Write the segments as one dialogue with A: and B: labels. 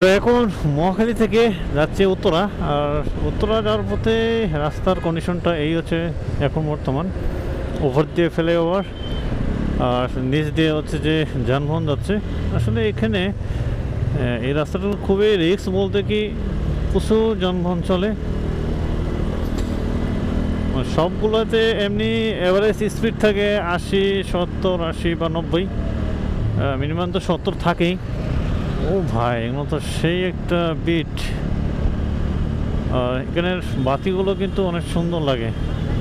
A: তো এখন মহাখালী থেকে যাচ্ছে উত্তরা, আর উত্তরা যাওয়ার পথে রাস্তার কন্ডিশনটা এই হচ্ছে এখন বর্তমান। ওভার দিয়ে ফেলে ওভার, আর নিচ দিয়ে হচ্ছে যে যানবাহন যাচ্ছে। আসলে এখানে এই রাস্তাটা খুবই রিস্ক, বলতে কি প্রচুর যানবাহন চলে। সবগুলোতে এমনি এভারেজ স্পিড থাকে 80, 70, 80 বা 90, মিনিমাম তো 70 থাকেই। ও ভাই, এগুলো তো সেই একটা বিট। এখানের বাতিগুলো কিন্তু অনেক সুন্দর লাগে,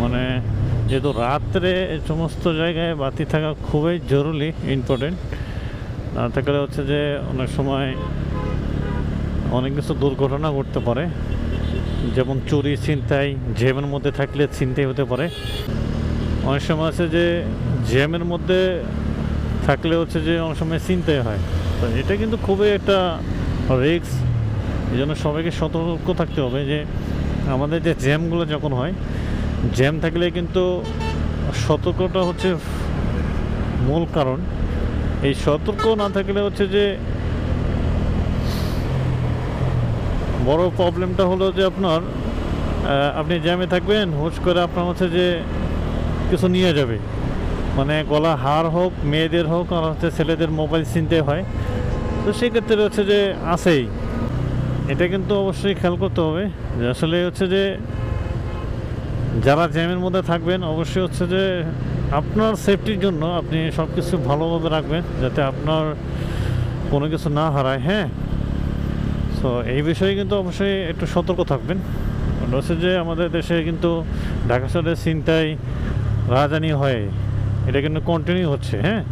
A: মানে যেহেতু রাত্রে সমস্ত জায়গায় বাতি থাকা খুবই জরুরি, ইম্পর্টেন্ট। না থাকলে হচ্ছে যে অনেক সময় অনেক কিছু দুর্ঘটনা ঘটতে পারে, যেমন চুরি, ছিনতাই। জ্যামের মধ্যে থাকলে ছিনতাই হতে পারে। অনেক সময় আছে যে জ্যামের মধ্যে থাকলে হচ্ছে যে অনেক সময় ছিনতাই হয়। তো এটা কিন্তু খুবই একটা রিস্ক। এই জন্য সবাইকে সতর্ক থাকতে হবে যে আমাদের যে জ্যামগুলো যখন হয়, জ্যাম থাকলে কিন্তু সতর্কতা হচ্ছে মূল কারণ। এই সতর্ক না থাকলে হচ্ছে যে বড় প্রবলেমটা হলো যে আপনি জ্যামে থাকবেন, হুট করে আপনার হচ্ছে যে কিছু নিয়ে যাবে, মানে গলা হার হোক, মেয়েদের হোক, আর হচ্ছে ছেলেদের মোবাইল ছিনতে হয়। তো সেক্ষেত্রে হচ্ছে যে আছেই। এটা কিন্তু অবশ্যই খেয়াল করতে হবে যে আসলে হচ্ছে যে যারা জ্যামের মধ্যে থাকবেন অবশ্যই হচ্ছে যে আপনার সেফটির জন্য আপনি সব কিছু ভালোভাবে রাখবেন, যাতে আপনার কোনো কিছু না হারায়। হ্যাঁ, সো এই বিষয়ে কিন্তু অবশ্যই একটু সতর্ক থাকবেন। হচ্ছে যে আমাদের দেশে কিন্তু ঢাকা শহরে ছিনতাই, রাজধানী হয়, এটা কিন্তু কন্টিনিউ হচ্ছে। হ্যাঁ,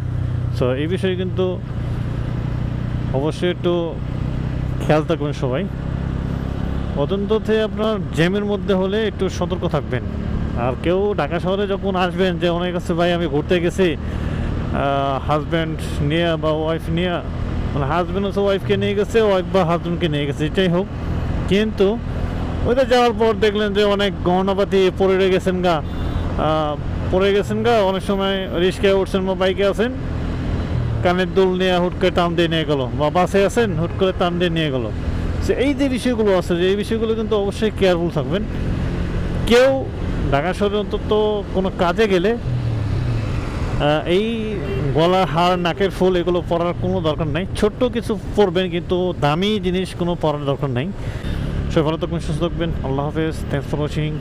A: সো এই বিষয়ে কিন্তু অবশ্যই একটু খেয়াল থাকবেন সবাই। অত্যন্ততে আপনার জ্যামের মধ্যে হলে একটু সতর্ক থাকবেন। আর কেউ ঢাকা শহরে যখন আসবেন, যে অনেক কাছে ভাই আমি ঘুরতে গেছি হাজব্যান্ড নিয়ে বা ওয়াইফ নিয়ে, মানে হাজব্যান্ড হচ্ছে ওয়াইফকে নিয়ে গেছে, ওয়াইফ বা হাজব্যান্ডকে নিয়ে গেছে, এটাই হোক। কিন্তু ওইটা যাওয়ার পর দেখলেন যে অনেক গহনাপাতি পড়ে গেছেন গা, অনেক সময় রিক্সায় উঠছেন বা বাইকে আছেন, কানের দুল নিয়ে হুট করে টান দিয়ে নিয়ে গেলো, বা বাসে আছেন হুট করে টান দিয়ে নিয়ে গেলো। সে এই যে বিষয়গুলো আছে, যে এই বিষয়গুলো কিন্তু অবশ্যই কেয়ারফুল থাকবেন। কেউ ঢাকা শহরে অন্তত কোনো কাজে গেলে এই গলা হার, নাকের ফুল এগুলো পরার কোনো দরকার নাই। ছোট্ট কিছু পরবেন, কিন্তু দামি জিনিস কোনো পরার দরকার নাই। সবাই ভালো থাকবেন, সুস্থ থাকবেন। আল্লাহ হাফেজ, থ্যাংকস ফর ওয়াচিং।